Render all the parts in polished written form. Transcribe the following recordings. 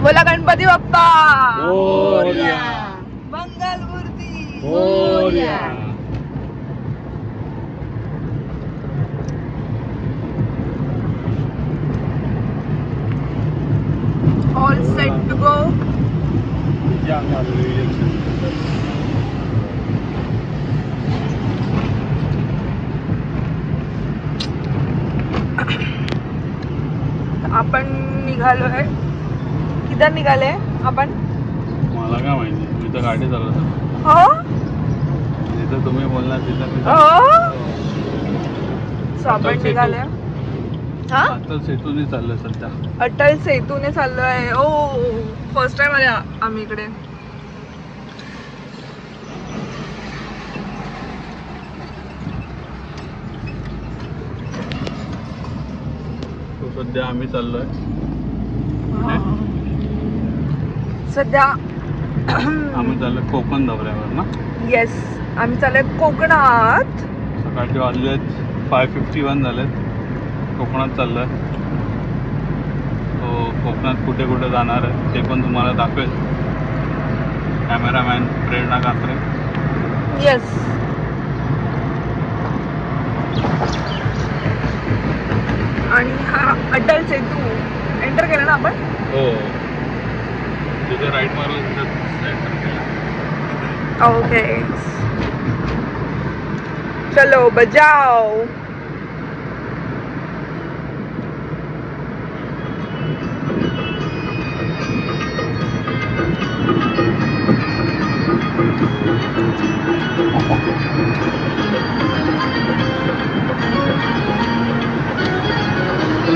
बोला Ganpati Bappa Morya. Mangalmurti Morya. All set to go. आपण निघालोय. किधर निघाले आपण? मला काय माहिती, मी तर गाडी चालवतो. हो जिथं तुम्ही बोलला तिथं आपण निघाले. हा अटल सेतूने चाललंय सध्या. अटल सेतूने चाललोय. ओ फर्स्ट टाइम आले आम्ही इकडे. सध्या आम्ही चाललोय सध्या आम्ही चाललोय कोकण दौऱ्यावर ना. येस आम्ही चाललोय कोकणात. सकाळचे वाजलेत 5:51 झालेत. कोकणात चाललोय. तो कोकणात कुठे कुठे जाणार आहे ते पण तुम्हाला दाखवेल कॅमेरामॅन प्रेरणा कात्रे. येस आणि हा अटल सेतू एंटर केला ना आपण. हो तिथे राईट मारलं तिथे एंटर केलं. ओके चलो बजाओ.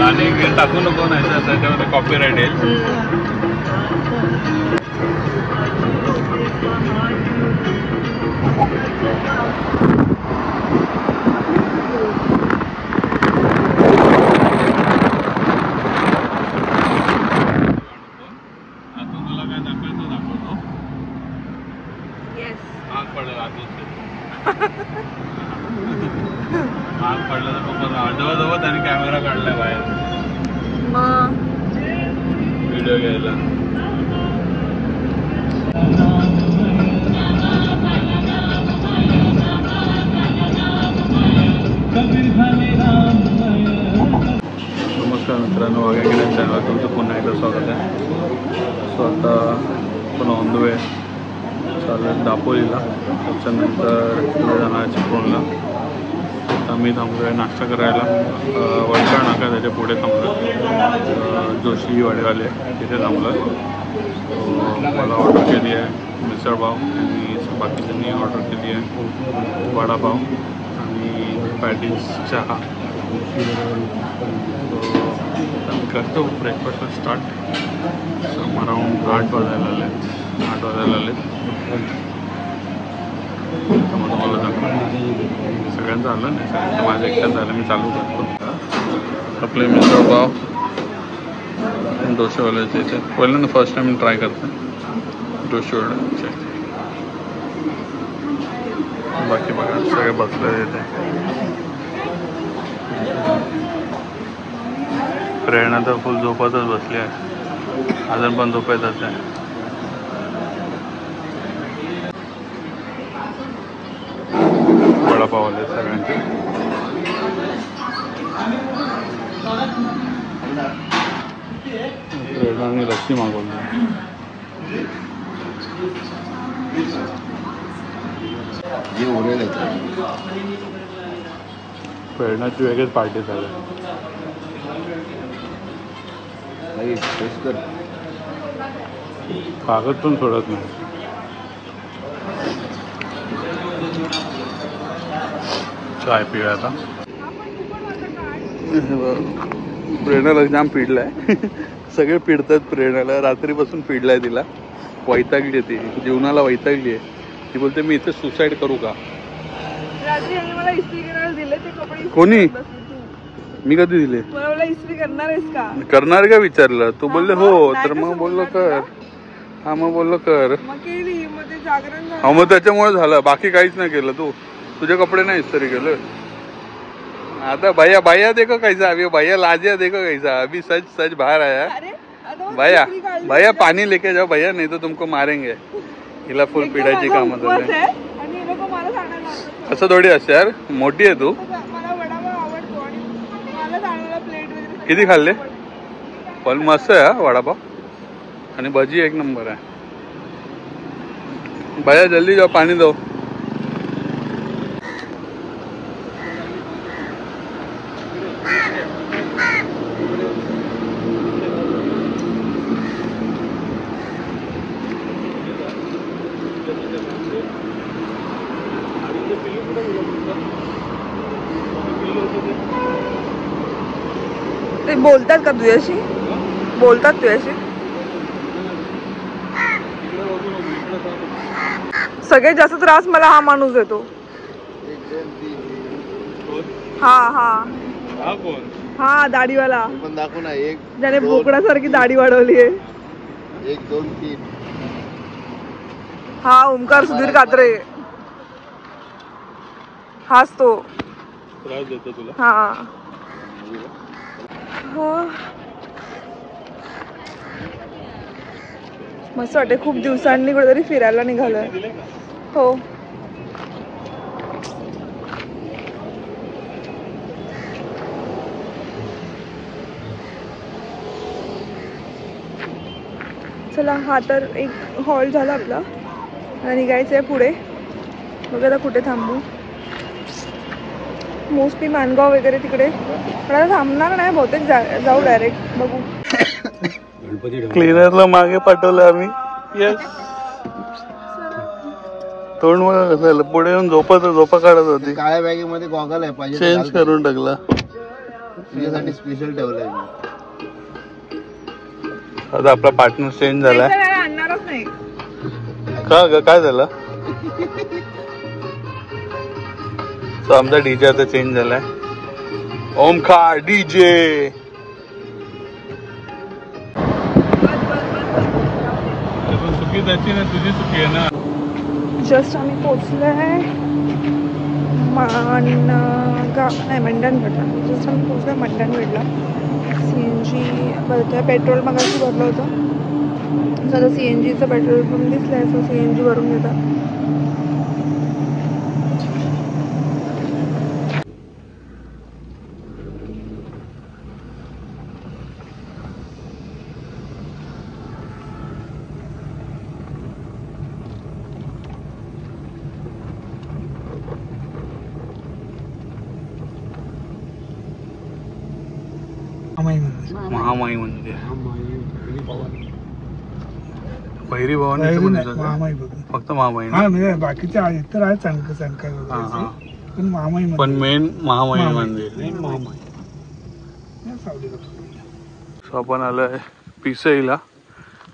आणि टाकू नको नाही तर त्याच्यामध्ये कॉपीराईट येईल. तुला काय दाखवायचं दाखवतो. आग पडेल आग पडलं तर खूपच जवळजवळ त्याने कॅमेरा काढलाय बाहेर व्हिडिओ घ्यायला. नमस्कार मित्रांनो, वाघ्या किरण चॅनलवर तुमचं पुन्हा एकदा स्वागत आहे. सो आता आपण ऑन द वे चालू दापोलीला, त्याच्यानंतर पुढे जाणार चिपळूणला. आम्ही थांबलो आहे नाश्ता करायला वडगाव नाका, त्याच्या पुढे थांबलो जोशी वाडेवाले तिथे थांबलो. मला ऑर्डर केली आहे मिसळपाव आणि बाकीच्यांनी ऑर्डर केली आहे वडापाव आणि पॅटीज चहा. करतो ब्रेकफास्ट स्टार्ट. अराउंड 8 वाजायला आले. तुम्हाला दाखवतो सगळ्यांचं आलं नाही, सगळ्यांचं माझं एकट्याच झालं. मी चालू करतो आपले मिसळपाव डोसेवाल्याचे इथे. पहिल्यांदा फर्स्ट टाइम ट्राय करतो डोसेवाल्याचे. बाकी बघा सगळे बसले इथे. प्रेरणा तर फुल झोपातच बसली आहे, अजून पण झोपायचंच आहे. वडापाव आले सगळ्यांचे. प्रेरणाने लस्सी मागवली. प्रेरणाची वेगळीच पार्टी झाली. कागद पण सोडत नाही. चाय पिऊया आता. प्रेरणाला जाम पिडलाय. सगळे पिडतात प्रेरणाला. रात्रीपासून पिडलाय तिला. वैतागली आहे ती, जीवनाला वैतागली आहे ती. बोलते मी इथे सुसाईड करू का. रात्री मला इस्त्री करायला दिले ते कपडे. कोणी? मी कधी दिले? मला इस्त्री करणार आहेस का? करणार का विचारलं. तू बोलले हो, तर मग बोललो कर. हा मग बोललो कर. मग केली. मग ते जागरण झालं. हा मग त्याच्यामुळे झालं, बाकी काहीच नाही केलं. तू तुझे कपडे नाही इस्त्री केलं. आता भैया देखो कैसा, अभी भैया लाजिया देखो कैसा, अभी सच बाहर आया. भैया भैया पानी लेके जाओ भैया, नहीं तो तुमको मारेंगे. हिला फुल पिढायची कामं चालली. आणि हे लोक मला सांगायला लागतात. असं थोडी असते यार, मोठी आहे तू. मला वडापाव आवडतो आणि मला सांगायला प्लेट वगैरे किती खाल्ले? पण मस्त आहे हा वडापाव आणि भजी एक नंबर आहे. भैया जल्दी जाओ, पानी दो. ते बोलतात का तुझ्याशी? बोलतात तुझ्याशी? सगळ्यात जास्त त्रास मला हा माणूस देतो. हा हा हा कोण? हा दाढीवाला पण दाखव ना. एक ज्याने बोकडासारखी दाढी वाढवली आहे. 1 2 3. हा ओमकार सुधीर कात्रे, हाच तो. त्रास देतो तुला? हा हो. मस्त वाटते. खूप दिवसांनी कुठेतरी फिरायला निघालोय. हो चला, हा तर एक हॉल झाला आपला. आणि निघायचं आहे पुढे. बघा आता कुठे थांबू. मोस्टली माणगाव वगैरे तिकडे, पण आता थांबणार नाही बहुतेक. जाऊ डायरेक्ट बघू. क्लीनरला मागे पाठवलं आम्ही. येस. तोंड मग कसं झालं, पुढे येऊन झोपा काढत होती. काळ्या बॅगेमध्ये गॉगल आहे, पाहिजे चेंज करून टाकला. तुझ्यासाठी स्पेशल ठेवलंय मी. आता आपला पार्टनर चेंज झालाय. आणणारच नाही. का ग, काय झालं? तो आमचा डीजे आता चेंज झालाय. ओमकार डीजे. चुकी त्याची ना, तुझी चुकी आहे ना. जस्ट आम्ही पोचलो आहे मंडणगडला. जस्ट आम्ही पोचलो मंडणगडला. CNG भरतोय. पेट्रोल मगाशी भरलं होतं. आता CNGचं पेट्रोल पंप दिसलंय, असं CNG भरून घेतात. महामाई मंदिर. भैरी भवानीचं मंदिर आहे. फक्त महामाई ना? म्हणजे बाकीचे आहेत तर आहे चणका पण महामाई पण मेन महामाई मंदिर. सो आपण आलोय पिसईला,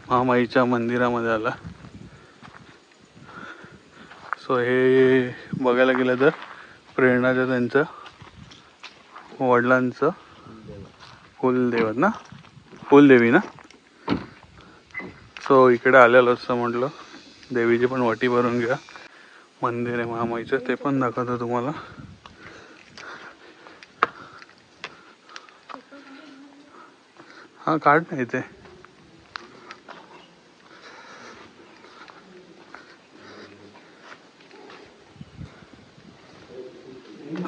महामाईच्या मंदिरामध्ये आला. सो हे बघायला गेलं तर प्रेरणाचं त्यांचं वडिलांचं कुलदैवत ना, कुलदेवी ना. सो इकडे आलेलो असं म्हटलं देवीची पण वाटी भरून घ्या. मंदिर आहे महामाईचं, ते पण दाखवतो तुम्हाला. हा काढ नाही ते.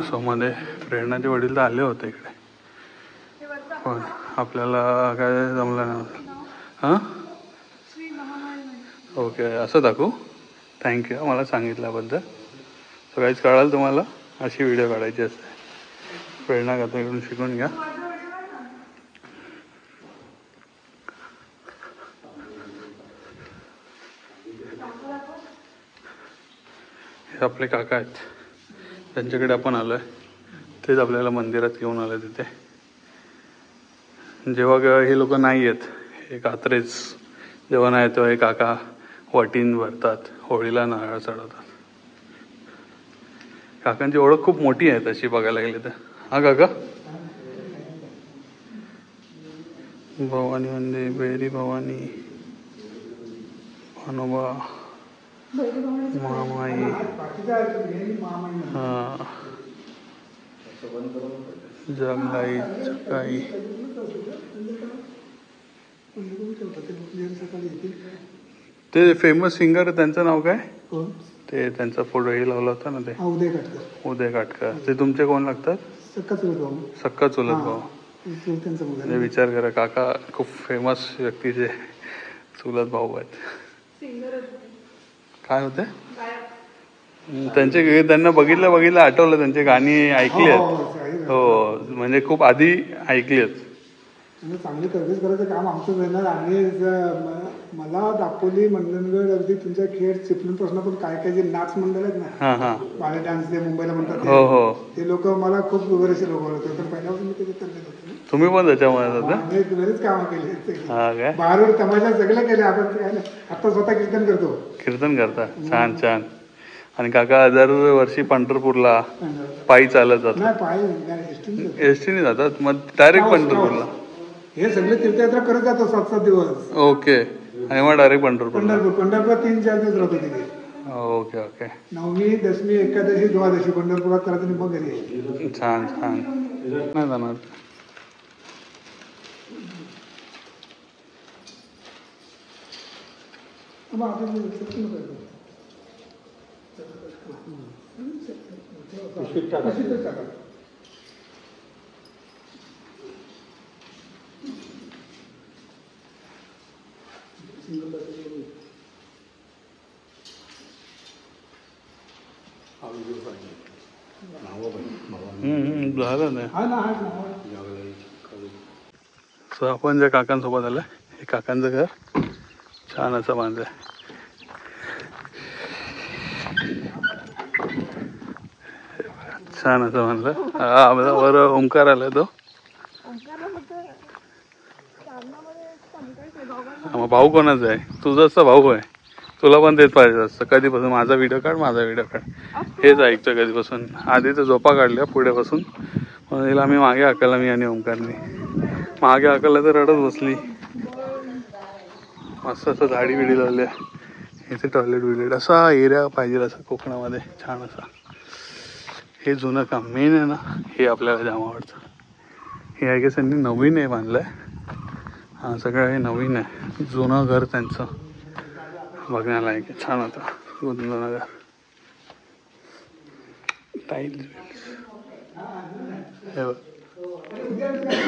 सो मध्ये प्रेरणाचे वडील तर आले होते इकडे, पण आपल्याला काय जमलं नाही. हां ओके, असं दाखवू. थँक्यू मला सांगितल्याबद्दल. सो काहीच कळालं तुम्हाला, अशी व्हिडिओ काढायची असते. प्रेरणा कथेकडून शिकून घ्या. हे आपले काका आहेत, त्यांच्याकडे आपण आलोय. तेच आपल्याला मंदिरात घेऊन आलं. तिथे जेव्हा हे लोक नाही आहेत, हे कात्रेच जेव्हा नाही तेव्हा हे काका वाटीन भरतात, होळीला नारळ चढवतात. काकांची ओळख खूप मोठी आहे तशी बघायला गेली तर. हा काका भवानी मंदिर, बेरी भवानी, भानोबा, महामाई. हा जगलाई चकाई. सकाळी येतील. ते फेमस सिंगर त्यांचं नाव काय? कोण? ते त्यांचा फोटो हे लावला होता ना ते उदय काटकर. उदय काटकर. ते तुमचे कोण लागतात? सक्का चुलत भाऊ. सक्का चुलत भाऊ. त्यांचा मुलगा. म्हणजे विचार करा, काका खूप फेमस व्यक्तीचे चुलत भाऊ आहेत. काय होते त्यांचे? त्यांना बघितलं आठवलं, त्यांचे गाणी ऐकली आहेत. हो, म्हणजे खूप आधी ऐकली आहेत. चांगली सर्व्हिस करायचं काम आमचं येणार. आणि मला दापोली मंडणगड अगदी तुमच्या खेळ चिपळूणपासून पण काय काय जे नाच मंडळ आहेत ना, बाले डान्स जे मुंबईला म्हणतात, ते लोक मला खूप बरेचसे लोक होते. तर पहिल्यापासून मी त्याच्यात करत होते. तुम्ही पण त्याच्यामध्ये बरेच कामं केली. बाहेर तमाशा सगळे केले. आपण आता स्वतः कीर्तन करतो. कीर्तन करता? छान छान. आणि काका दरवर्षी पंढरपूरला पायी चालत जातात? एसटीने जातात. मग डायरेक्ट पंढरपूरला हे सगळे तीर्थयात्रा करत जातो 7-7 दिवस. ओके. आणि मग डायरेक्ट पंढरपूर 3-4 दिवस राहतो तिथे. Okay okay. 9वी, 10वी, एकादशी, द्वादशी पंढरपुरात करायचं आणि मग घरी. छान छान. नाही जाणार. झालं नाही. सो आपण ज्या काकांसोबत आलं, हे काकांचं घर छान असं बांधलंय. छान असं बांधलं. हा वर ओंकार आलाय तो. मग भाऊ कोणाचा आहे? तुझाच भाऊ आहे. तुला पण तेच पाहिजे असतं कधीपासून. माझा व्हिडिओ काढ, माझा व्हिडिओ काढ, हेच ऐकतं कधीपासून. आधी तर झोपा काढल्या पुढे बसून. म्हणून आम्ही मागे हाकलला, मी आणि ओंकारने मागे हाकलला तर रडत बसली. मस्त असं झाडी बिडी लावल्या. इथे टॉयलेट बिलेट असा एरिया पाहिजे असं कोकणामध्ये छान असा. हे जुनं काम मेन आहे ना, हे आपल्याला जाम आवडतं. हे आय गेस त्यांनी नवीन आहे बांधलंय. हा सगळं हे नवीन आहे. जुनं घर त्यांचं बघण्याला आहे. छान होतं जुनं घर. टाईल्स हे बघ.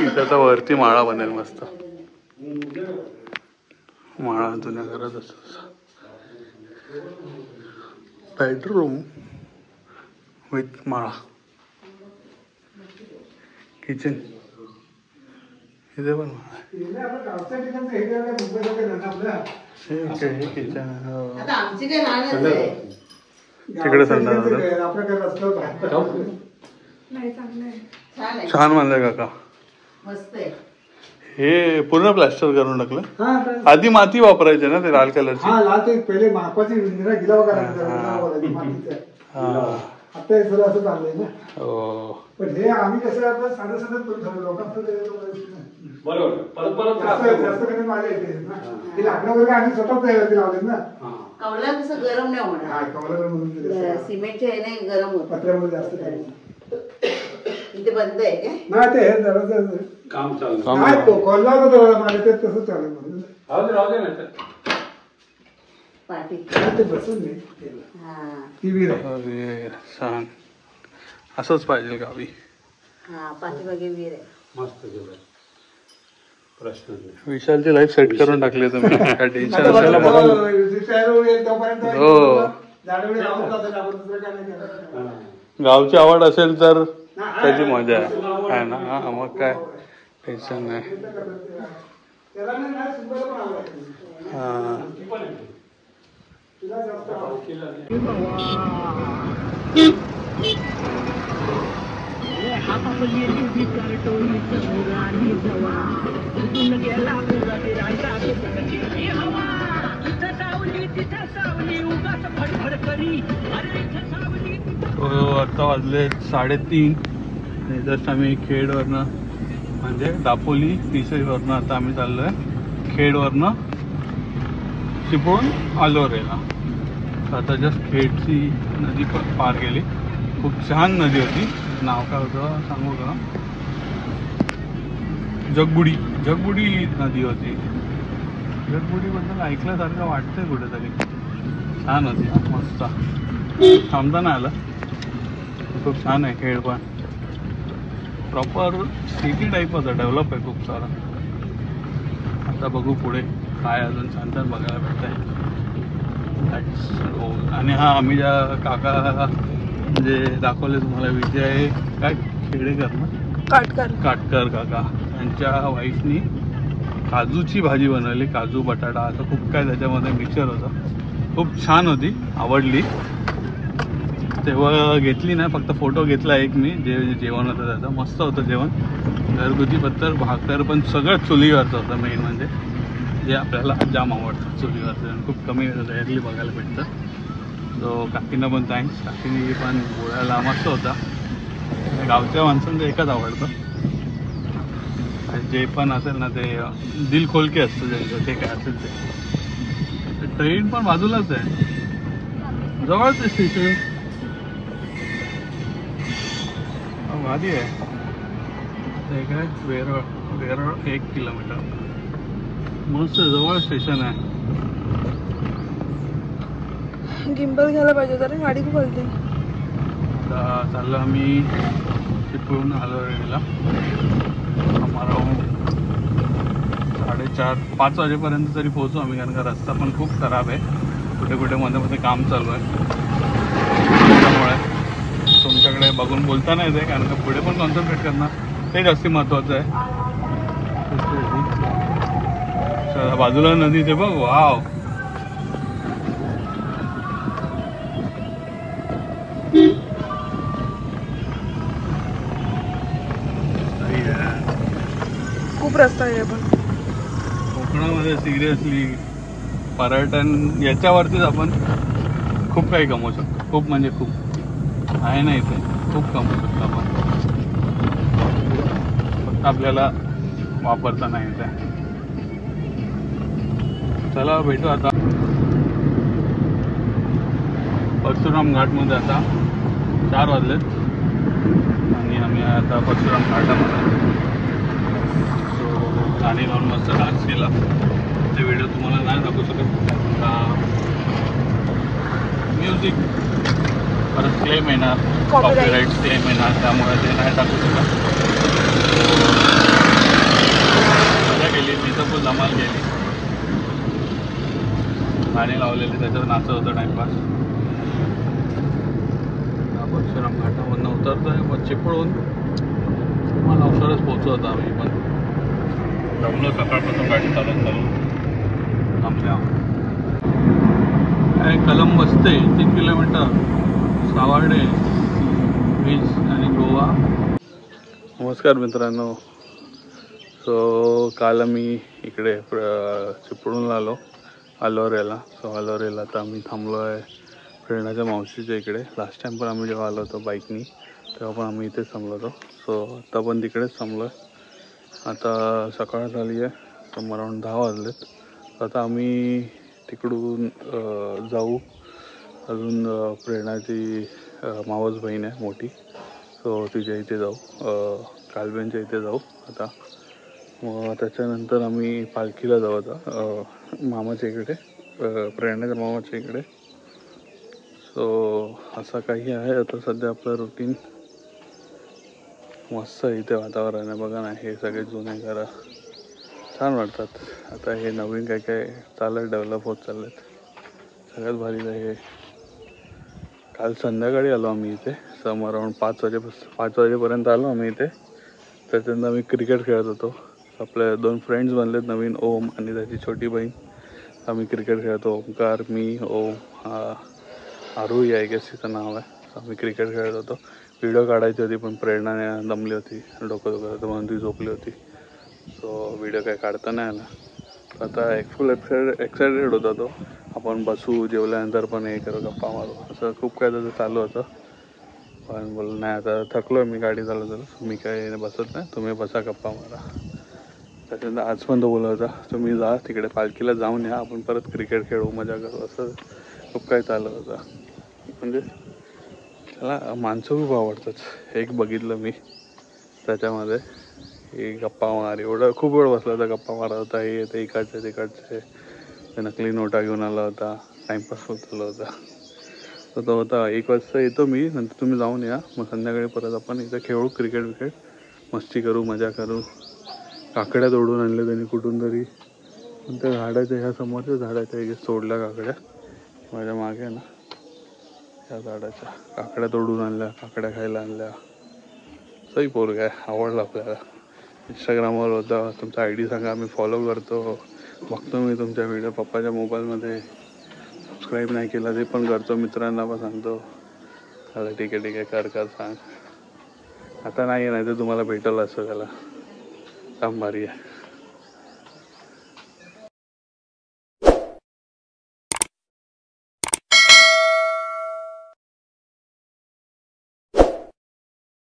इथे आता वरती माळा बनेल मस्त. माळा जुन्या घरात असतो. बेडरूम विथ माळा. किचन इथे पण तिकडे संडास. छान बांधलंय काका. हे पूर्ण प्लॅस्टर करून टाकलं. आधी माती वापरायचे ना ते लाल कलरची. पहिले मापाची गिलावा करायचा. आता हे सगळं असं चाललंय ना. हो. पण हे आम्ही कसं आपलं साधं साधं करून ठेवलं. लोकांचं बरोबर जास्त कधी माझ्या येते ना. ते लाकडं वगैरे आम्ही स्वतःच तयार लावले ना. कवला कसं गरम नाही होणार. हा कवला म्हणून सिमेंटच्या ह्याने गरम होत. पत्र्यामध्ये जास्त काही इथे बंद आहे काय? नाही ते हे जरा काम चालू नाही. तो कोल्हा होता माझ्या ते तसं चालेल म्हणून पाठी ते बसून नाही. ती वीर आहे. छान असंच पाहिजे गावी. हा पाठीमागे वीर आहे. मस्त प्रश्न. विशालची लाईफ सेट करून टाकली तुम्ही. काय टेन्शन असेल हो. गावची आवड असेल तर त्याची मजा आहे ना. हा मग काय टेन्शन नाही. हा आता वाजले 3:30. जस्ट आम्ही खेडवरनं म्हणजे दापोली पिसईवरनं आता आम्ही चाललोय खेडवरनं चिपळूण आलोरेला. आता जस्ट खेडची नदी पण पार गेली. खूप छान नदी होती. नाव काय होतं सांगू का? जगबुडी नदी होती. इगतपुरीबद्दल ऐकल्यासारखं वाटतंय कुठेतरी. छान होती मस्त. थांबता नाही आलं. खूप छान आहे खेळ पण. प्रॉपर सिटी टाईपच आहे, डेव्हलप आहे खूप सारा. आता बघू पुढे काय अजून छान छान बघायला भेटत आहे. आणि हा आम्ही ज्या काका जे दाखवले तुम्हाला विजय काय खेडेकर ना, काटकर काका, त्यांच्या वाईफनी काजूची भाजी बनवली. काजू बटाटा असं खूप काय त्याच्यामध्ये मिक्सचर होतं. खूप छान होती, आवडली. तेव्हा घेतली नाही, फक्त फोटो घेतला एक मी. जे जेवण होतं त्याचं मस्त होतं जेवण. घरगुती पत्तर भाकर पण सगळं चुलीवरचं होतं. मेन म्हणजे जे आपल्याला जाम आवडतं चुलीवरचं. खूप कमी रेअरली बघायला भेटतं. सो काकींना पण थँक्स. काकींनी पण बोलायला मस्त होता. गावच्या माणसांचं एकच आवडतं, जे पण असेल ना ते दिल खोलके असतं त्यांचं. ते काय असेल ते. ट्रेन पण बाजूलाच आहे, जवळच स्टेशन. भारी आहे ते. काय वेरळ 1 किलोमीटर. मस्त जवळ स्टेशन आहे. गिंबल घ्यायला पाहिजे तर गाडी खूप हलते. आता चाललो आम्ही चिपळूण आलोरेला. आम्हाला 4:30-5 वाजेपर्यंत तरी पोहोचू आम्ही, कारण का रस्ता पण खूप खराब आहे. कुठे कुठे मध्ये मध्ये काम चालू आहे. त्यामुळे तुमच्याकडे बघून बोलता नाही येते, कारण का पुढे पण कॉन्सन्ट्रेट करणं ते जास्ती महत्त्वाचं आहे. चला बाजूला नदी ते बघ. वाव. खूप रस्ता आहे पण कोकणामध्ये सिरियसली पर्यटन याच्यावरतीच आपण खूप काही कमवू शकतो. खूप म्हणजे खूप आहे ना इथे, खूप कमवू शकतो आपण. फक्त आपल्याला वापरता नाही येते. चला भेटू आता परशुराम घाटमध्ये. आता 4 वाजलेत आणि आम्ही आता परशुराम घाटामध्ये. गाणी लावून मस्त डान्स केला. ते व्हिडिओ तुम्हाला नाही दाखवू शकत, म्युझिक परत क्लेम येणार, कॉपीराईट क्लेम येणार, त्यामुळे ते नाही टाकू शकत. मजा केली, मी तर फुल धमाल केली. गाणी लावलेली, त्याच्यावर नाचत होतं टाइमपास. परशुराम घाटामधनं उतरतोय. मग चिपळूण मला लवकरच पोहोचवत आम्ही पण. जमलं सकाळपासून गाडी चालत थांबल्या. काय कलम बसते 3 किलोमीटर. सावर्डे बीच आणि गोवा. नमस्कार मित्रांनो. सो काल आम्ही इकडे चिपळूणला आलो, अलोरेला. सो अलोरेला तर आम्ही थांबलो आहे प्रेरणाच्या मावशीच्या इकडे. लास्ट टाइम पण आम्ही जेव्हा आलो होतो बाईकनी, तेव्हा पण आम्ही इथेच थांबलो होतो. सो आता पण तिकडेच थांबलो आहे. आता सकाळ झाली आहे, तर अराऊंड 10 वाजलेत. आता आम्ही तिकडून जाऊ. अजून प्रेरणाची मावस बहीण आहे मोठी, सो तिच्या इथे जाऊ, कालब्यांच्या इथे जाऊ आता. मग त्याच्यानंतर आम्ही पालखीला जाऊ आता मामाच्या इकडे, प्रेरणाच्या मामाच्या इकडे. सो असं काही आहे आता सध्या आपलं रुटीन. मस्त इथे वातावरण आहे बघा ना. हे सगळे जुने घरं छान वाटतात. आता हे नवीन काय काय चालत डेव्हलप होत चाललेत. सगळ्यात भारी हे. काल संध्याकाळी आलो आम्ही इथे, अराऊंड 5 वाजेपर्यंत आलो आम्ही इथे. त्याच्यानंतर आम्ही क्रिकेट खेळत होतो. आपले 2 फ्रेंड्स बनलेत नवीन, ओम आणि त्याची छोटी बहीण. आम्ही क्रिकेट खेळतो. ओमकार, मी, ओम, आरुई आय गेस तिचं नाव आहे. आम्ही क्रिकेट खेळत होतो. व्हिडिओ काढायची होती पण प्रेरणाने दमली होती, डोकं दुखत होतं म्हणून ती झोपली होती. सो व्हिडिओ काय काढता नाही आला. आता फुल एक्सायटेड होता तो. आपण बसू, जेवल्यानंतर पण हे करू, गप्पा मारू, असं खूप काय त्याचं चालू होतं. पण बोल नाही, आता थकलो मी गाडी चालवतो, मी काय बसत नाही, तुम्ही बसा गप्पा मारा. त्याच्यानंतर आज पण तो बोलत होता तुम्ही जा तिकडे पालखीला जाऊन या, आपण परत क्रिकेट खेळू, मजा करू, असं खूप काय चालू होतं. म्हणजे त्याला माणसं खूप आवडतात. एक बघितलं मी त्याच्यामध्ये, हे गप्पा मार, एवढं खूप वेळ बसला होता, गप्पा मारत होता. हे ते इकडचे तिकडचे ते नकली नोटा घेऊन आला होता, टाइमपास होत आला होता. तर तो होता 1 वाजता येतो मी, नंतर तुम्ही जाऊन या, मग संध्याकाळी परत आपण इथं खेळू, क्रिकेट विकेट, मस्ती करू, मजा करू. काकड्या तोडून आणल्या त्यांनी कुठून तरी, पण त्या झाडाच्या ह्या समोरच्या झाडाच्या हे सोडल्या काकड्या माझ्या मागे ना, ह्या झाडाच्या काकड्या तोडून आणल्या, काकड्या खायला आणल्या. सही पोरगा आहे, आवडला आपल्याला. इंस्टाग्रामवर होता, तुमचा ID सांगा, मी फॉलो करतो, बघतो मी तुमच्या व्हिडिओ. पप्पाच्या मोबाईलमध्ये सबस्क्राईब नाही केला ते पण करतो, मित्रांना पण सांगतो. चला ठीक आहे कर सांग. आता नाही तर तुम्हाला भेटलं असं त्याला, काम भारी आहे.